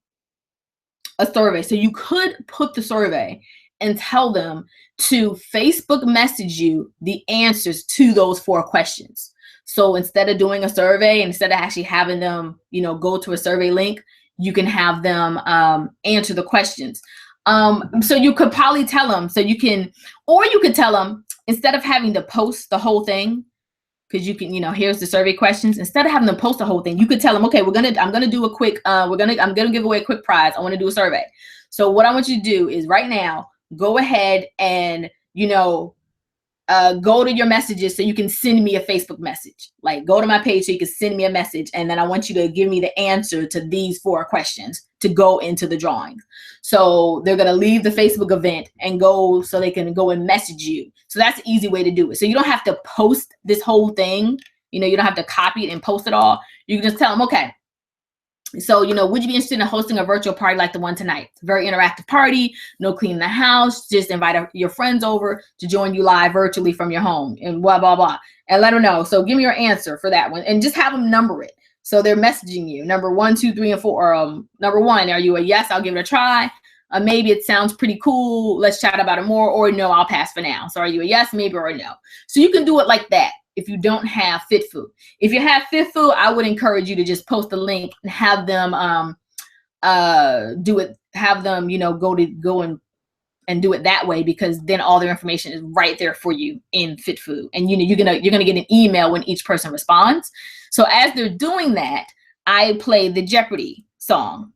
S1: a survey. So you could put the survey and tell them to Facebook message you the answers to those 4 questions. So instead of doing a survey, instead of actually having them, go to a survey link, you can have them answer the questions. So you could probably tell them, or you could tell them, instead of having to post the whole thing, because you can, here's the survey questions. Instead of having them post the whole thing, you could tell them, okay, I'm gonna do a quick, I'm gonna give away a quick prize. I want to do a survey. So what I want you to do is right now, go ahead and, go to your messages so you can send me a Facebook message. Like, go to my page so you can send me a message, and then I want you to give me the answer to these 4 questions to go into the drawings. So they're going to leave the Facebook event and go so they can go and message you. So that's an easy way to do it. So you don't have to post this whole thing. You don't have to copy it and post it all. You can just tell them, okay, so, would you be interested in hosting a virtual party like the one tonight? It's a very interactive party, no cleaning the house, just invite your friends over to join you live virtually from your home and blah, blah, blah. And let them know. So give me your answer for that one and just have them number it. So they're messaging you, number 1, 2, 3, and 4. Or, number 1, are you a yes, I'll give it a try? Maybe it sounds pretty cool. Let's chat about it more. Or no, I'll pass for now. So are you a yes, maybe, or a no? So you can do it like that. If you don't have FitFu. If you have FitFu, I would encourage you to just post the link and have them do it. Have them, go and do it that way, because then all their information is right there for you in FitFu, and you're gonna get an email when each person responds. So as they're doing that, I play the Jeopardy song.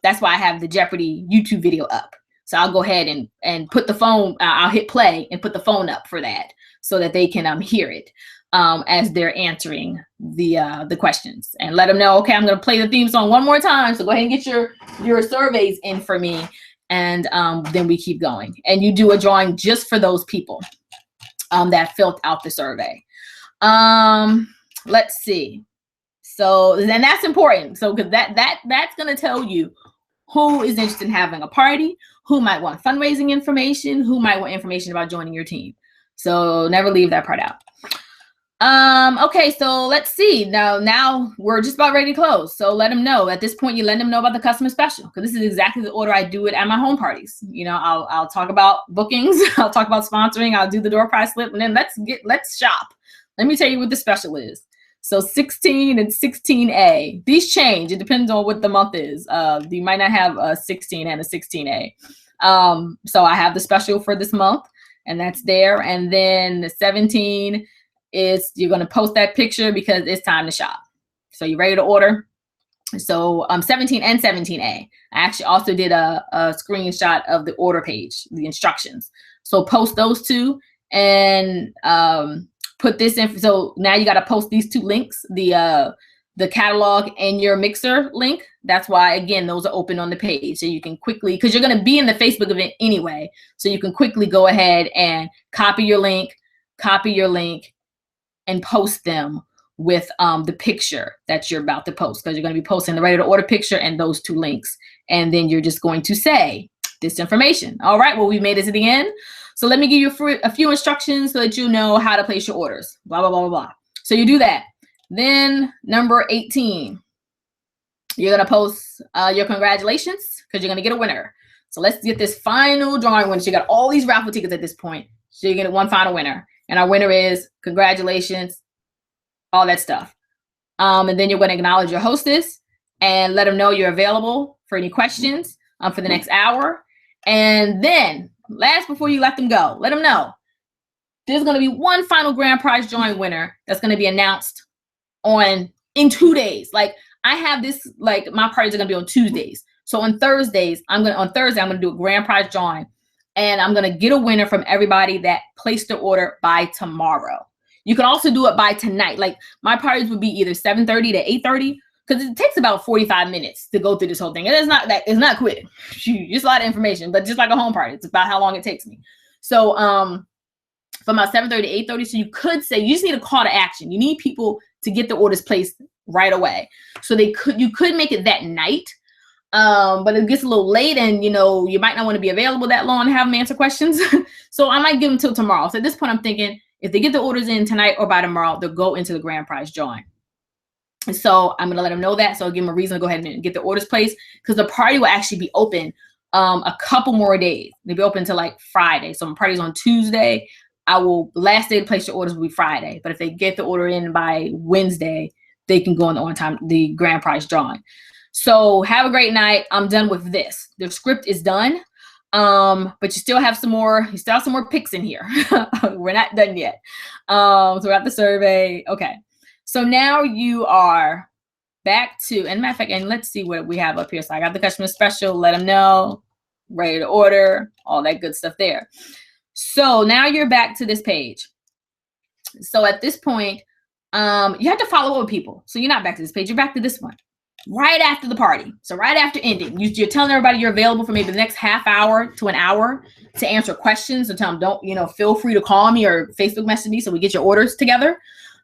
S1: That's why I have the Jeopardy YouTube video up. So I'll go ahead and put the phone. I'll hit play and put the phone up for that, so that they can hear it as they're answering the questions, and let them know, okay, I'm going to play the theme song one more time. So go ahead and get your surveys in for me. And then we keep going. And you do a drawing just for those people that filled out the survey. Let's see. So then that's important. So because that's going to tell you who is interested in having a party, who might want fundraising information, who might want information about joining your team. So never leave that part out. Okay, so let's see. Now we're just about ready to close. So let them know. At this point, you let them know about the customer special, because this is exactly the order I do it at my home parties. I'll talk about bookings, I'll talk about sponsoring, I'll do the door prize slip, and then let's shop. Let me tell you what the special is. So 16 and 16A. These change. It depends on what the month is. You might not have a 16 and a 16A. So I have the special for this month, and that's there. And then the 17 is, you're going to post that picture because it's time to shop. So you ready to order? So 17 and 17A. I actually also did a screenshot of the order page, the instructions. So post those 2 and put this in. So now you got to post these 2 links, the catalog and your mixer link. That's why, again, those are open on the page. So you can quickly, because you're going to be in the Facebook event anyway, so you can quickly go ahead and copy your link, and post them with the picture that you're about to post, because you're going to be posting the ready to order picture and those 2 links. And then you're just going to say this information. All right, well, we made it to the end. So let me give you a few instructions so that you know how to place your orders, blah, blah, blah, blah, blah. So you do that. Then number 18, you're going to post your congratulations, because you're going to get a winner. So let's get this final drawing winner. So you got all these raffle tickets at this point. So you're going to get one final winner. And our winner is congratulations, all that stuff. And then you're going to acknowledge your hostess and let them know you're available for any questions for the next hour. And then last, before you let them go, let them know there's going to be one final grand prize drawing winner that's going to be announced in 2 days. Like, I have this, like, my parties are going to be on Tuesdays. So on Thursdays, I'm going to do a grand prize drawing. And I'm going to get a winner from everybody that placed the order by tomorrow. You can also do it by tonight. Like my parties would be either 7:30 to 8:30 because it takes about 45 minutes to go through this whole thing. It's not quick. It's a lot of information, but just like a home party, it's about how long it takes me. So from about 7:30 to 8:30. So you could say you just need a call to action. You need people to get the orders placed right away. So you could make it that night. But it gets a little late and, you know, you might not want to be available that long and have them answer questions. So I might give them till tomorrow. So at this point, I'm thinking if they get the orders in tonight or by tomorrow, they'll go into the grand prize drawing. And so I'm going to let them know that. So I'll give them a reason to go ahead and get the orders placed because the party will actually be open a couple more days. They'll be open until like Friday. So my party's on Tuesday. Last day to place your orders will be Friday. But if they get the order in by Wednesday, they can go on the grand prize drawing. So have a great night. I'm done with this. The script is done. But you still have some more picks in here. We're not done yet. So we're at the survey. Okay. So now you are back to, and matter of fact, and let's see what we have up here. So I got the customer special, let them know, ready to order, all that good stuff there. So now you're back to this page. So at this point, you have to follow up with people. So you're not back to this page, you're back to this one. Right after the party. So right after ending, you're telling everybody you're available for maybe the next half hour to an hour to answer questions. So tell them, feel free to call me or Facebook message me so we get your orders together.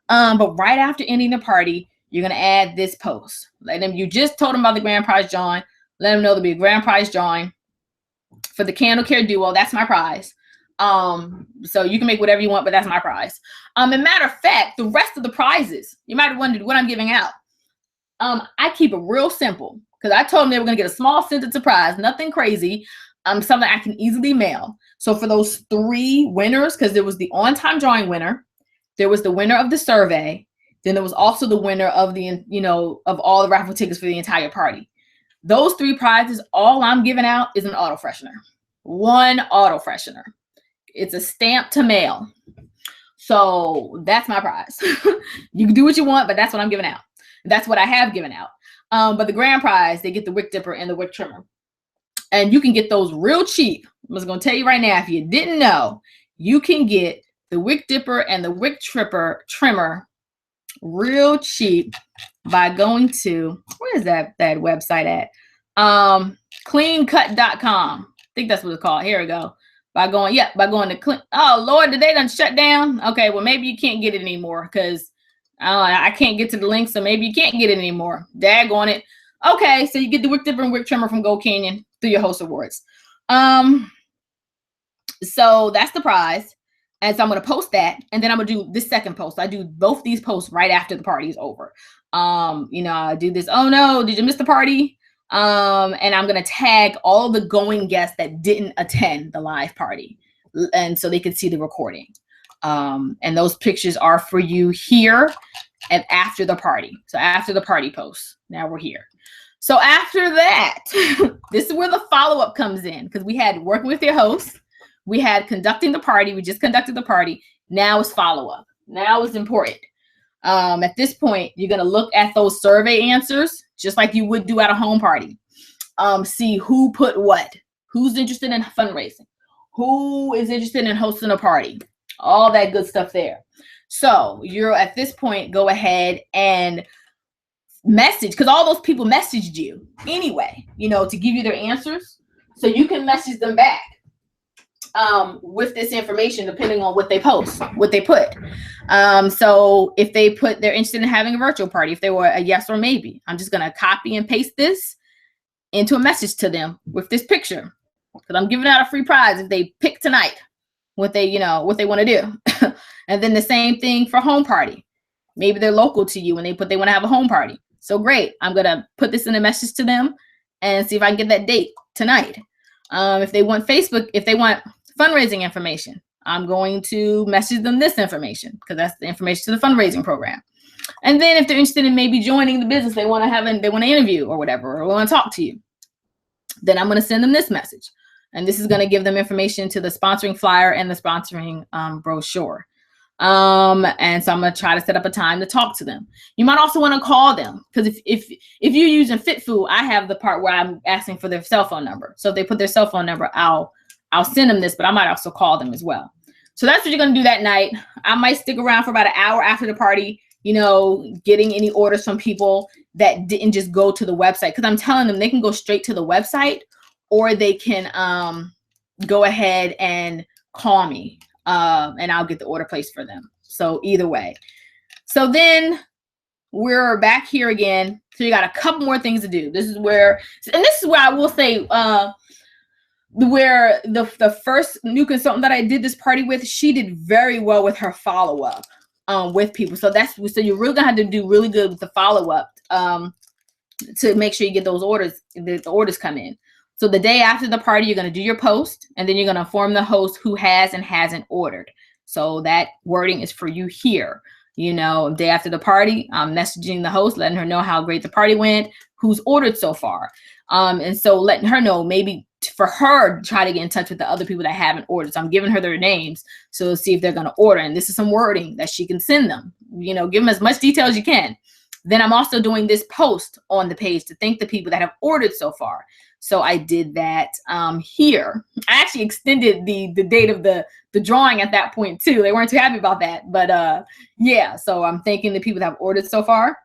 S1: But right after ending the party, you're going to add this post. You just told them about the grand prize drawing. Let them know there'll be a grand prize drawing for the Candle Care Duo. That's my prize. So you can make whatever you want, but that's my prize. And matter of fact, the rest of the prizes, you might have wondered what I'm giving out. I keep it real simple because I told them they were going to get a small scented surprise, nothing crazy, something I can easily mail. So for those 3 winners, because there was the on-time drawing winner, there was the winner of the survey, then there was also the winner of of all the raffle tickets for the entire party. Those 3 prizes, all I'm giving out is an auto freshener. 1 auto freshener. It's a stamp to mail. So that's my prize. You can do what you want, but that's what I'm giving out. That's what I have given out. But the grand prize, they get the wick dipper and the wick trimmer. And you can get those real cheap. I'm just going to tell you right now, if you didn't know, you can get the wick dipper and the wick trimmer real cheap by going to, where is that website at? Cleancut.com. I think that's what it's called. Here we go. By going to clean. Oh, Lord, did they done shut down? Okay, well, maybe you can't get it anymore because I can't get to the link, so maybe you can't get it anymore. Dag on it. Okay, so you get the wick dipper and wick trimmer from Gold Canyon through your host awards. So that's the prize. And so I'm going to post that, and then I'm going to do this second post. I do both these posts right after the party is over. I do this, oh no, did you miss the party? And I'm going to tag all the going guests that didn't attend the live party. And so they can see the recording. And those pictures are for you here and after the party. So after the party post, now we're here. So after that, this is where the follow-up comes in because we had working with your host. We had conducting the party. We just conducted the party. Now it's follow-up. Now it's important. At this point, you're going to look at those survey answers just like you would do at a home party. See who put what, who's interested in fundraising, who is interested in hosting a party, all that good stuff there. So you're at this point, go ahead and message, because all those people messaged you anyway, to give you their answers. So you can message them back with this information, depending on what they post, what they put. So if they put they're interested in having a virtual party, if they were a yes or maybe, I'm just going to copy and paste this into a message to them with this picture, because I'm giving out a free prize if they pick tonight what they want to do. And then the same thing for home party. Maybe they're local to you and they want to have a home party. So great. I'm going to put this in a message to them and see if I can get that date tonight. If they want fundraising information, I'm going to message them this information because that's the information to the fundraising program. And then if they're interested in maybe joining the business, they want to interview or whatever, or want to talk to you, then I'm going to send them this message. And this is going to give them information to the sponsoring flyer and the sponsoring brochure. And so I'm going to try to set up a time to talk to them. You might also want to call them, because if you're using FitFoo, I have the part where I'm asking for their cell phone number. So if they put their cell phone number, I'll send them this, but I might also call them as well. So that's what you're going to do that night. I might stick around for about an hour after the party, you know, getting any orders from people that didn't just go to the website. Because I'm telling them they can go straight to the website, or they can go ahead and call me and I'll get the order placed for them. So either way. So then we're back here again. So you got a couple more things to do. This is where I will say, where the first new consultant that I did this party with, she did very well with her follow-up with people. So you're really gonna have to do really good with the follow-up to make sure you get those orders, the orders come in. So the day after the party, you're gonna do your post, and then you're gonna inform the host who has and hasn't ordered. So that wording is for you here. You know, day after the party, I'm messaging the host, letting her know how great the party went, who's ordered so far. And so letting her know, maybe for her, try to get in touch with the other people that haven't ordered. So I'm giving her their names, so see if they're going to order. And this is some wording that she can send them. You know, give them as much detail as you can. Then I'm also doing this post on the page to thank the people that have ordered so far. So I did that here. I actually extended the date of the drawing at that point too. They weren't too happy about that, but yeah. So I'm thanking the people that have ordered so far.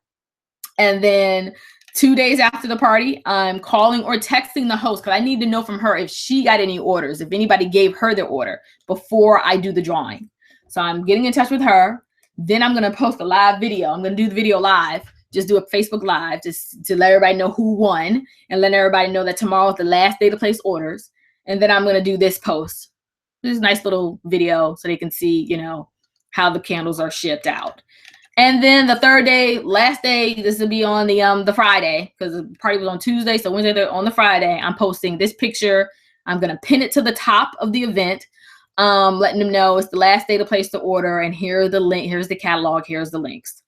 S1: And then 2 days after the party, I'm calling or texting the host, because I need to know from her if she got any orders, if anybody gave her their order before I do the drawing. So I'm getting in touch with her. Then I'm going to post a live video. I'm going to do the video live. Just do a Facebook Live just to let everybody know who won, and let everybody know that tomorrow is the last day to place orders. And then I'm going to do this post. This is a nice little video so they can see, you know, how the candles are shipped out. And then the third day, last day, this will be on the Friday, because the party was on Tuesday. So Wednesday, on the Friday, I'm posting this picture. I'm going to pin it to the top of the event, letting them know it's the last day to place the order. And here's the link. Here's the catalog. Here's the links.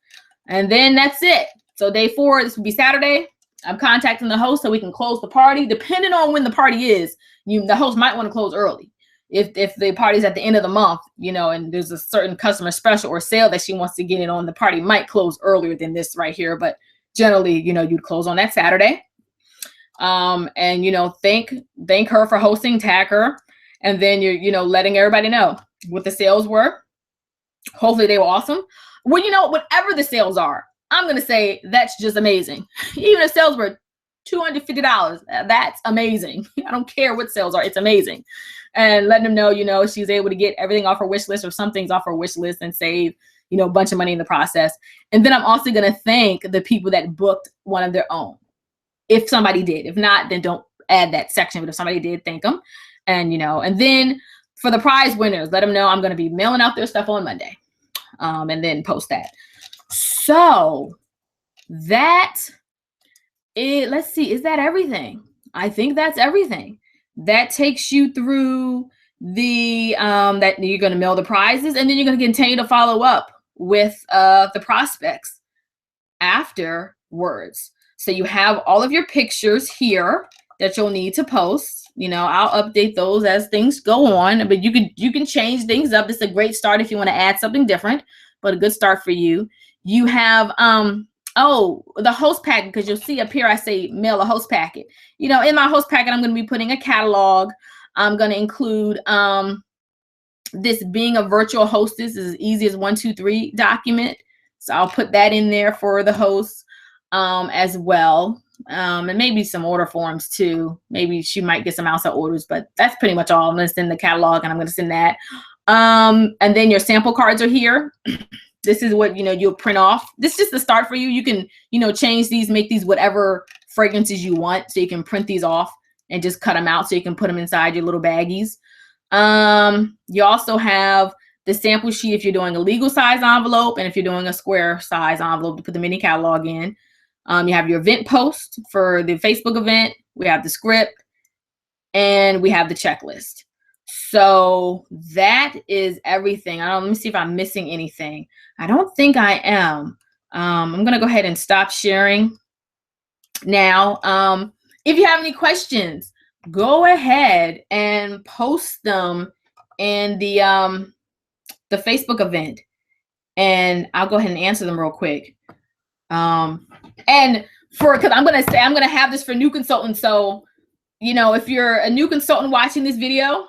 S1: And then that's it. So day 4, this will be Saturday. I'm contacting the host so we can close the party. Depending on when the party is, the host might want to close early. If the party's at the end of the month, you know, and there's a certain customer special or sale that she wants to get in on, the party might close earlier than this right here. But generally, you know, you'd close on that Saturday. And, you know, thank her for hosting, tag her. And then you're, you know, letting everybody know what the sales were. Hopefully they were awesome. Well, you know, whatever the sales are, I'm going to say that's just amazing. Even if sales were $250, that's amazing. I don't care what sales are. It's amazing. And letting them know, you know, she's able to get everything off her wish list, or some things off her wish list, and save, you know, a bunch of money in the process. And then I'm also going to thank the people that booked one of their own. If somebody did. If not, then don't add that section. But if somebody did, thank them. And, you know, and then for the prize winners, let them know I'm going to be mailing out their stuff on Monday. And then post that. So that is, let's see, is that everything? I think that's everything. That takes you through the that you're going to mail the prizes, and then you're going to continue to follow up with the prospects afterwards. So you have all of your pictures here that you'll need to post. You know, I'll update those as things go on, but you can change things up. This is a great start if you want to add something different, but a good start for you. You have the host packet, because you'll see up here I say mail a host packet. You know, in my host packet, I'm going to be putting a catalog. I'm going to include this being a virtual hostess is as easy as 1, 2, 3 document. So I'll put that in there for the host as well. And maybe some order forms too. Maybe she might get some outside orders, but that's pretty much all. I'm going to send the catalog, and I'm going to send that. And then your sample cards are here. This is what, you know, you'll print off. This is just the start for you. You can, you know, change these, make these whatever fragrances you want. So you can print these off and just cut them out so you can put them inside your little baggies. You also have the sample sheet if you're doing a legal size envelope, and if you're doing a square size envelope to put the mini catalog in. You have your event post for the Facebook event. We have the script, and we have the checklist. So that is everything. Let me see if I'm missing anything. I don't think I am. I'm going to go ahead and stop sharing now. If you have any questions, go ahead and post them in the Facebook event, and I'll go ahead and answer them real quick. And because I'm going to have this for new consultants. So, you know, if you're a new consultant watching this video,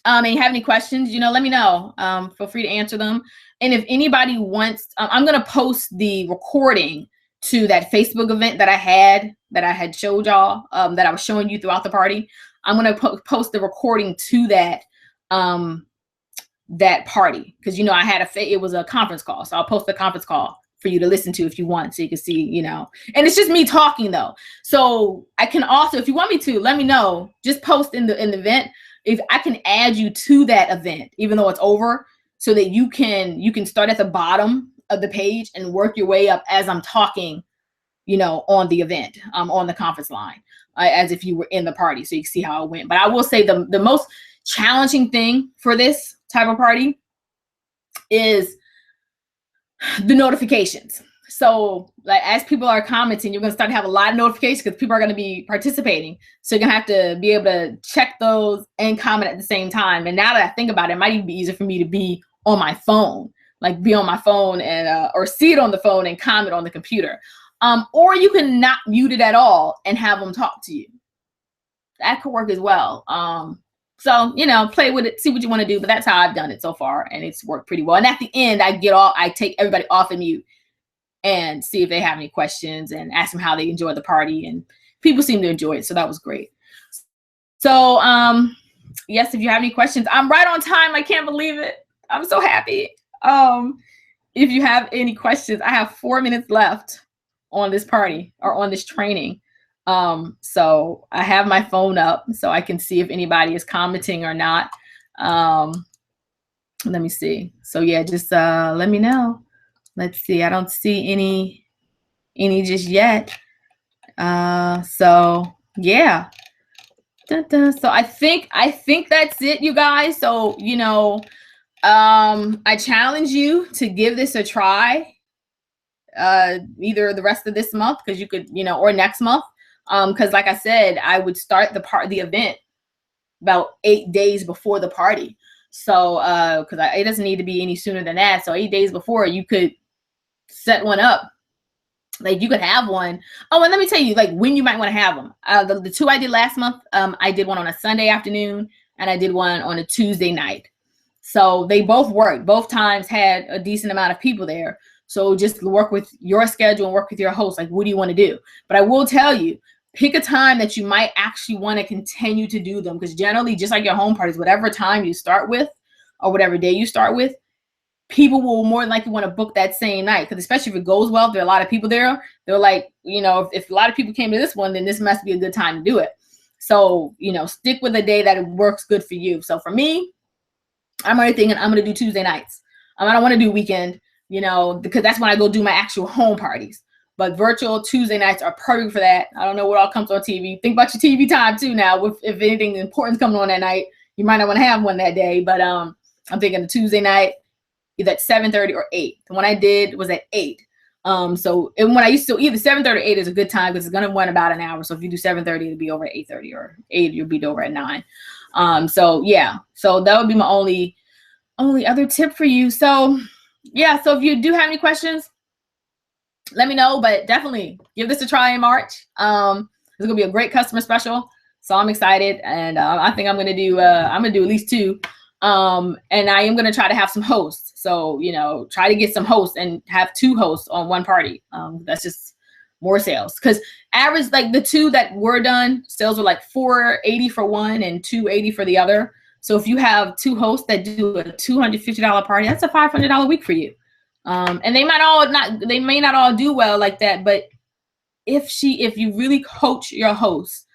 S1: And you have any questions, let me know. Feel free to answer them. And if anybody wants, I'm going to post the recording to that Facebook event that I had showed y'all, that I was showing you throughout the party. I'm going to post the recording to that, that party. Cause I had it was a conference call. So I'll post the conference call for you to listen to if you want, so you can see, and it's just me talking though. So I can also, if you want me to, let me know, just post in the event. If I can add you to that event, even though it's over, so that you can start at the bottom of the page and work your way up as I'm talking, on the event, on the conference line, as if you were in the party, so you can see how it went. But I will say the most challenging thing for this type of party is the notifications. So like as people are commenting, you're going to start to have a lot of notifications because people are going to be participating. So you're going to have to be able to check those and comment at the same time. And now that I think about it, it might even be easier for me to be on my phone, like be on my phone and or see it on the phone and comment on the computer. Or you can not mute it at all and have them talk to you. That could work as well. So, play with it, see what you want to do. But that's how I've done it so far. And it's worked pretty well. And at the end, I take everybody off of mute and see if they have any questions and ask them how they enjoyed the party. And people seem to enjoy it. So that was great. So, yes, if you have any questions, I'm right on time. I can't believe it. I'm so happy. If you have any questions, I have 4 minutes left on this party or on this training. So I have my phone up so I can see if anybody is commenting or not. Let me see. So yeah, just let me know. Let's see. I don't see any just yet. So yeah. So I think that's it, you guys. So, I challenge you to give this a try, either the rest of this month, because you could, or next month. Because like I said, I would start the event about 8 days before the party. So, because it doesn't need to be any sooner than that. So 8 days before, you could set one up. Like you could have one. Oh, and let me tell you, like when you might want to have them. The two I did last month, I did one on a Sunday afternoon and I did one on a Tuesday night. So they both worked. Both times had a decent amount of people there. So just work with your schedule and work with your host. Like, what do you want to do? But I will tell you, pick a time that you might actually want to continue to do them. Because generally, just like your home parties, whatever time you start with or whatever day you start with, people will more than likely want to book that same night. Because especially if it goes well, if there are a lot of people there, they're like, if a lot of people came to this one, then this must be a good time to do it. So, stick with a day that works good for you. So for me, I'm already thinking I'm going to do Tuesday nights. I don't want to do weekend, because that's when I go do my actual home parties. But virtual Tuesday nights are perfect for that. I don't know what all comes on TV. Think about your TV time too now. If anything important's coming on that night, you might not want to have one that day. But I'm thinking the Tuesday night, either at 7:30 or 8. The one I did was at 8. So and when I used to either 7:30 or 8 is a good time because it's gonna run about an hour. So if you do 7:30, it'll be over at 8:30, or 8, you'll be over at 9. So yeah, so that would be my only other tip for you. So yeah, so if you do have any questions, let me know, but definitely give this a try in March. It's gonna be a great customer special. So I'm excited. And I think I'm gonna do at least 2. And I am gonna try to have some hosts. So, try to get some hosts and have 2 hosts on one party. That's just more sales. Because average, like the 2 that were done, sales were like $480 for one and $280 for the other. So if you have 2 hosts that do a $250 party, that's a $500 week for you. And they may not all do well like that, but if you really coach your host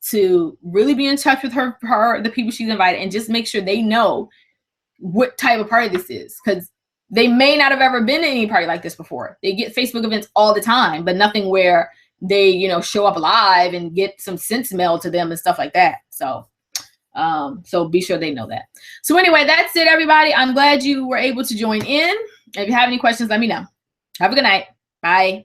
S1: to really be in touch with the people she's invited, and just make sure they know what type of party this is, because they may not have ever been to any party like this before. They get Facebook events all the time, but nothing where they, show up live and get some sense mailed to them and stuff like that. So be sure they know that. So anyway, that's it, everybody. I'm glad you were able to join in. If you have any questions, let me know. Have a good night. Bye.